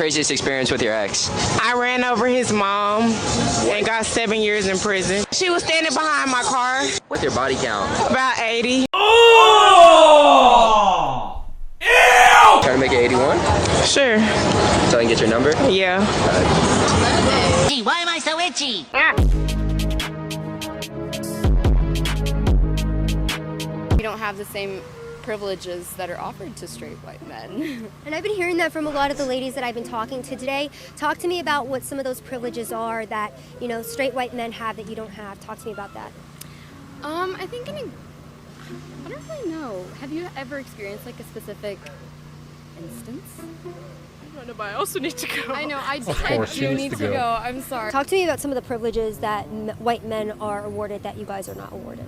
Craziest experience with your ex? I ran over his mom and got 7 years in prison. She was standing behind my car. What's your body count? About 80. Oh! Ew! Trying to make it 81? Sure. So I can get your number? Yeah. Gee, why am I so itchy? We don't have the same privileges that are offered to straight white men. And I've been hearing that from a lot of the ladies that I've been talking to today. Talk to me about what some of those privileges are that, you know, straight white men have that you don't have. Talk to me about that. I think I don't really know. Have you ever experienced like a specific instance? I don't know, but I also need to go. I know, I course, she do needs need to to go. go. I'm sorry. Talk to me about some of the privileges that white men are awarded that you guys are not awarded.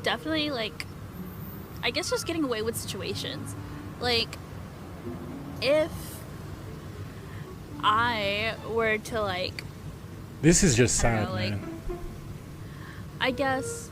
Definitely, like, I guess just getting away with situations. Like, if I were to, like, This is just I don't sad, know, like, man. I guess,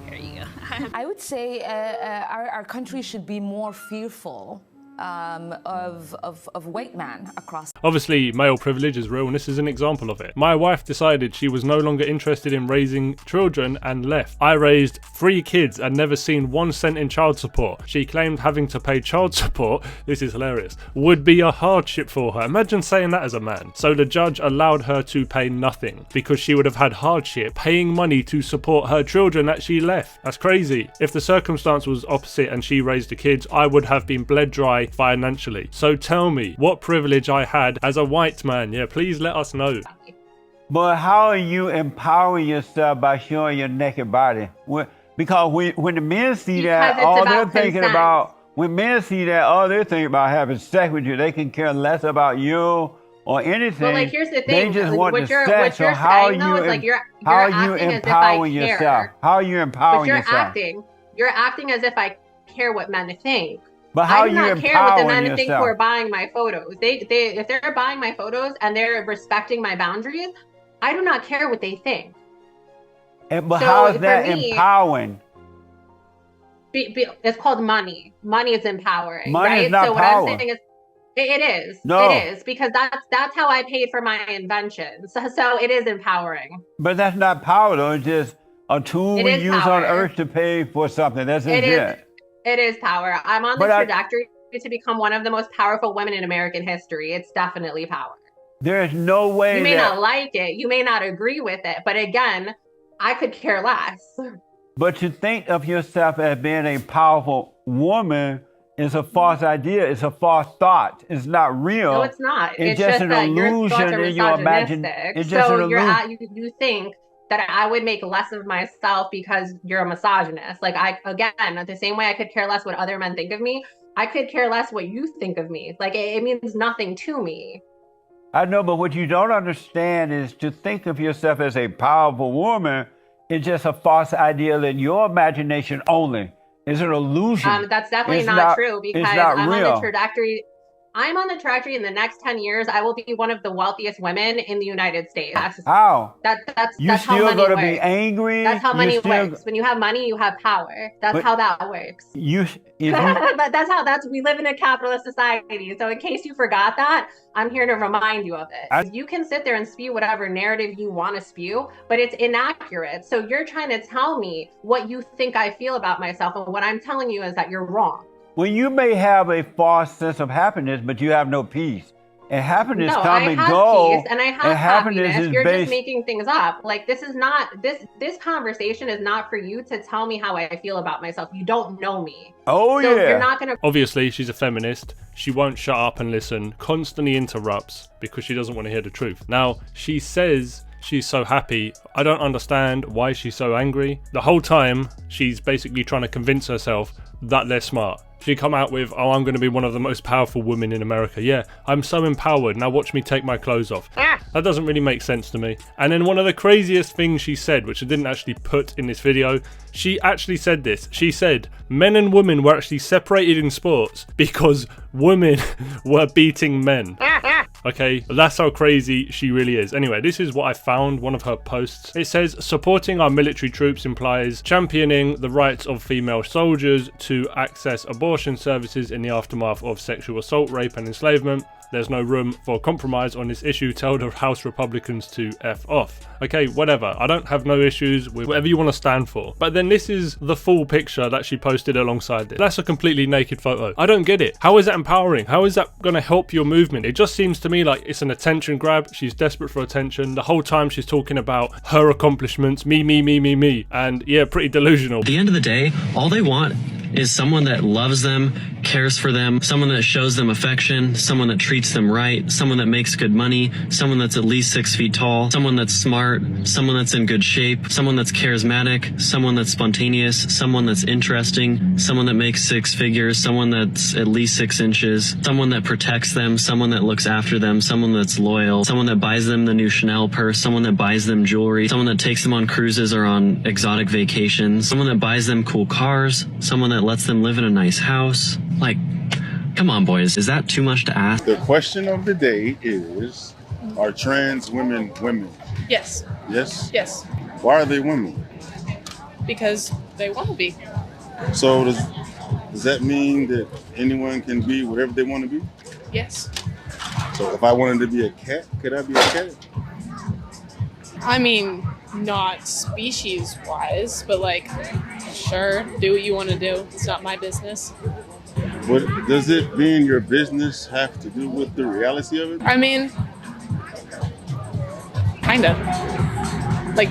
here you go. I would say our country should be more fearful of white men across. Obviously, male privilege is real, and this is an example of it. My wife decided she was no longer interested in raising children and left. I raised 3 kids and never seen 1 cent in child support. She claimed having to pay child support, this is hilarious, would be a hardship for her. Imagine saying that as a man. So the judge allowed her to pay nothing because she would have had hardship paying money to support her children that she left. That's crazy. If the circumstance was opposite and she raised the kids, I would have been bled dry financially. So tell me what privilege I had as a white man. Yeah, please let us know. But how are you empowering yourself by showing your naked body? Because when the men see that, all they're thinking about, when men see that, all they're thinking about having sex with you. They can care less about you or anything. Well, like, here's the thing. They just want what the you're sex. So saying, how are though, you, is like you're how are you acting as if I empowering care. yourself? How are you empowering But yourself? you're acting as if I care what men think. But how I do are you not care what the empowering men think who yourself? are buying my photos. If they're buying my photos and they're respecting my boundaries, I do not care what they think. But So how is for that me, empowering? It's called money. Money is empowering, Money right? is not so what power. I'm saying is, it is. No. It is, because that's how I paid for my invention. So it is empowering. But that's not power, though. It's just a tool It we is use on power. earth to pay for something. That's just it. It is power. I'm on the But trajectory to become one of the most powerful women in American history. It's definitely power. There is no way You may that... not like it. You may not agree with it. But again, I could care less. But to think of yourself as being a powerful woman is a false idea. It's a false thought. It's not real. No, it's not. It's just just an that your illusion thoughts are in your imagine. misogynistic. It's just So an you're illusion. you think that I would make less of myself because you're a misogynist. Like, again, the same way I could care less what other men think of me, I could care less what you think of me. Like, it means nothing to me. I know, but what you don't understand is to think of yourself as a powerful woman is just a false idea in your imagination only. It's an illusion. That's definitely It's not true, because it's not I'm real. on the trajectory. I'm on the trajectory in the next 10 years. I will be one of the wealthiest women in the United States. How? That's You how still money gonna works. be angry? That's how You money still- works. When you have money, you have power. That's But how that works. If you But we live in a capitalist society. So in case you forgot that, I'm here to remind you of it. You can sit there and spew whatever narrative you want to spew, but it's inaccurate. So you're trying to tell me what you think I feel about myself. And what I'm telling you is that you're wrong. Well, you may have a false sense of happiness, but you have no peace. And happiness No, come I and have go. peace and I have and happiness is You're based. just making things up. Like, this is not this conversation is not for you to tell me how I feel about myself. You don't know me. Oh, so yeah. You're not gonna. Obviously, she's a feminist. She won't shut up and listen, constantly interrupts because she doesn't want to hear the truth. Now, she says she's so happy. I don't understand why she's so angry. The whole time, she's basically trying to convince herself that they're smart. She come out with, oh, I'm going to be one of the most powerful women in America. Yeah, I'm so empowered. Now watch me take my clothes off. That doesn't really make sense to me. And then one of the craziest things she said, which I didn't actually put in this video, she actually said this. She said men and women were actually separated in sports because women were beating men. Okay, that's how crazy she really is. Anyway, this is what I found, one of her posts. It says, supporting our military troops implies championing the rights of female soldiers to access abortion services in the aftermath of sexual assault, rape and enslavement. There's no room for compromise on this issue. Tell the House Republicans to F off. Okay, whatever. I don't have no issues with whatever you want to stand for. But then this is the full picture that she posted alongside this. That's a completely naked photo. I don't get it. How is that empowering? How is that going to help your movement? It just seems to me like it's an attention grab. She's desperate for attention. The whole time she's talking about her accomplishments. Me. And yeah, pretty delusional. At the end of the day, all they want is someone that loves them, cares for them, someone that shows them affection, someone that treats them right, someone that makes good money, someone that's at least 6 feet tall, someone that's smart, someone that's in good shape, someone that's charismatic, someone that's spontaneous, someone that's interesting, someone that makes 6 figures, someone that's at least 6 inches, someone that protects them, someone that looks after them, someone that's loyal, someone that buys them the new Chanel purse, someone that buys them jewelry, someone that takes them on cruises or on exotic vacations, someone that buys them cool cars, someone that lets them live in a nice house. Like, come on, boys, is that too much to ask? The question of the day is, are trans women women? Yes. Yes? Yes. Why are they women? Because they want to be. So does that mean that anyone can be whatever they want to be? Yes. So if I wanted to be a cat, could I be a cat? I mean, not species-wise, but like, sure, do what you want to do. It's not my business. But does it being your business have to do with the reality of it? I mean, kind of. Like,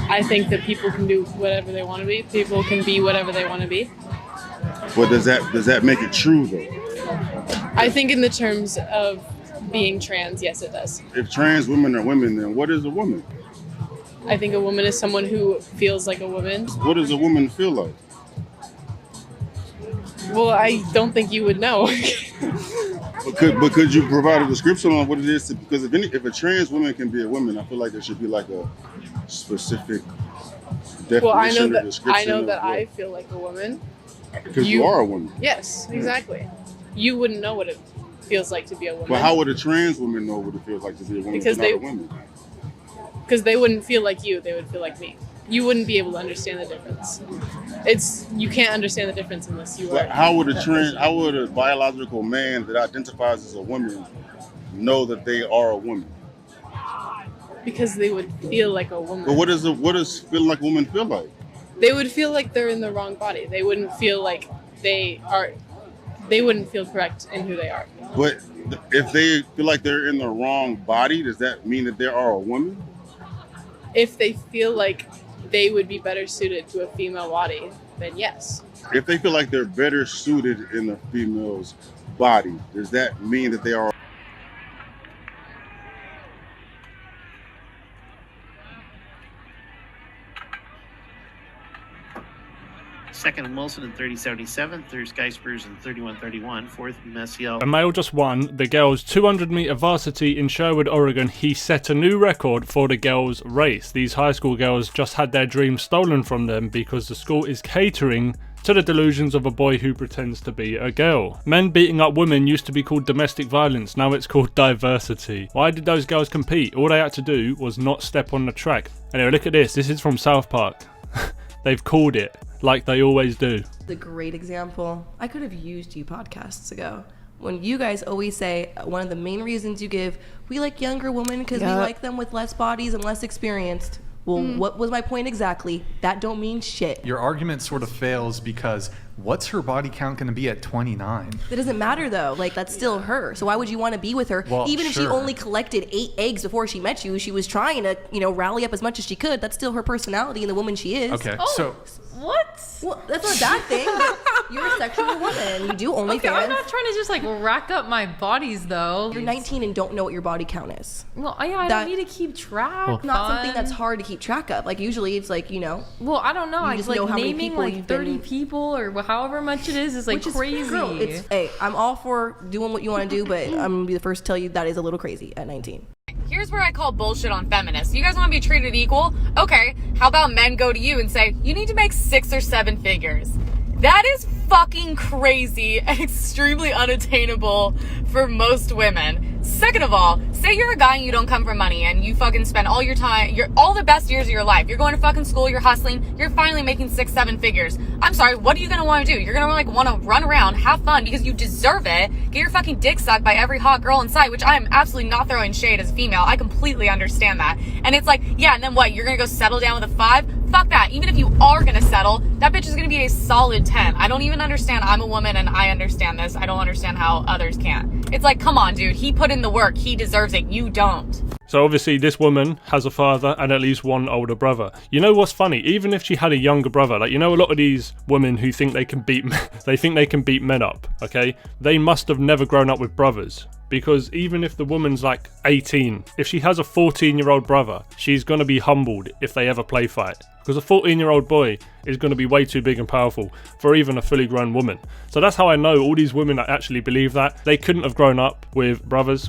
I think that people can do whatever they want to be. People can be whatever they want to be. But does that make it true, though? I think in the terms of being trans, yes, it does. If trans women are women, then what is a woman? I think a woman is someone who feels like a woman. What does a woman feel like? Well, I don't think you would know. But could you provide a description on what it is? Because if a trans woman can be a woman, I feel like there should be like a specific definition or description. I know that I feel like a woman. Because you are a woman. Yes, exactly. You wouldn't know what it feels like to be a woman. But how would a trans woman know what it feels like to be a woman? Because not a woman? Because they wouldn't feel like you, they would feel like me. You wouldn't be able to understand the difference. You can't understand the difference unless you are. How would a biological man that identifies as a woman know that they are a woman? Because they would feel like a woman. But what does feeling like a woman feel like? They would feel like they're in the wrong body. They wouldn't feel like they wouldn't feel correct in who they are. But if they feel like they're in the wrong body, does that mean that they are a woman? If they feel like they would be better suited to a female body, then yes. If they feel like they're better suited in the female's body, does that mean that they are? Second and Wilson in 30.77, third Skyspers in 31.31, fourth Messiel. A male just won the girls' 200-meter varsity in Sherwood, Oregon. He set a new record for the girls' race. These high school girls just had their dreams stolen from them because the school is catering to the delusions of a boy who pretends to be a girl. Men beating up women used to be called domestic violence, now it's called diversity. Why did those girls compete? All they had to do was not step on the track. Anyway, look at this is from South Park. They've called it, like they always do. The great example, I could have used you podcasts ago. When you guys always say, one of the main reasons you give, we like younger women because we like them with less bodies and less experienced. Well, what was my point exactly? That don't mean shit. Your argument sort of fails because what's her body count going to be at 29? That doesn't matter though. Like, that's still her. So why would you want to be with her? Well, even if she only collected 8 eggs before she met you, she was trying to, rally up as much as she could. That's still her personality and the woman she is. Okay, so what? Well, that's not a bad thing. You're a sexual woman. You do OnlyFans. Okay, I'm not trying to just rack up my bodies though. You're 19 and don't know what your body count is. Well, yeah, I don't need to keep track. Not something that's hard to keep track of. Like usually it's Well, I don't know. You just know how many naming people 30 people or however much it is crazy. Girl, hey, I'm all for doing what you want to do, but I'm gonna be the first to tell you that is a little crazy at 19. Here's where I call bullshit on feminists. You guys want to be treated equal? Okay, how about men go to you and say, you need to make 6 or 7 figures? That is fucking crazy and extremely unattainable for most women. Second of all, say you're a guy and you don't come from money and you fucking spend all your time, all the best years of your life. You're going to fucking school, you're hustling, you're finally making 6-7 figures. I'm sorry, what are you gonna want to do? You're gonna like want to run around, have fun because you deserve it, get your fucking dick sucked by every hot girl in sight, which I am absolutely not throwing shade as a female. I completely understand that. And it's like, yeah, and then what? You're gonna go settle down with a 5? Fuck that. Even if you are gonna settle, that bitch is gonna be a solid 10. I don't even understand. I'm a woman and I understand this. I don't understand how others can't. It's like, come on, dude. He put in the work. He deserves it. You don't. So obviously this woman has a father and at least one older brother. You know what's funny? Even if she had a younger brother, like, you know, a lot of these women who think they can beat men up, okay? They must have never grown up with brothers. Because even if the woman's like 18, if she has a 14-year-old brother, she's going to be humbled if they ever play fight. Because a 14-year-old boy is going to be way too big and powerful for even a fully grown woman. So that's how I know all these women that actually believe that, they couldn't have grown up with brothers.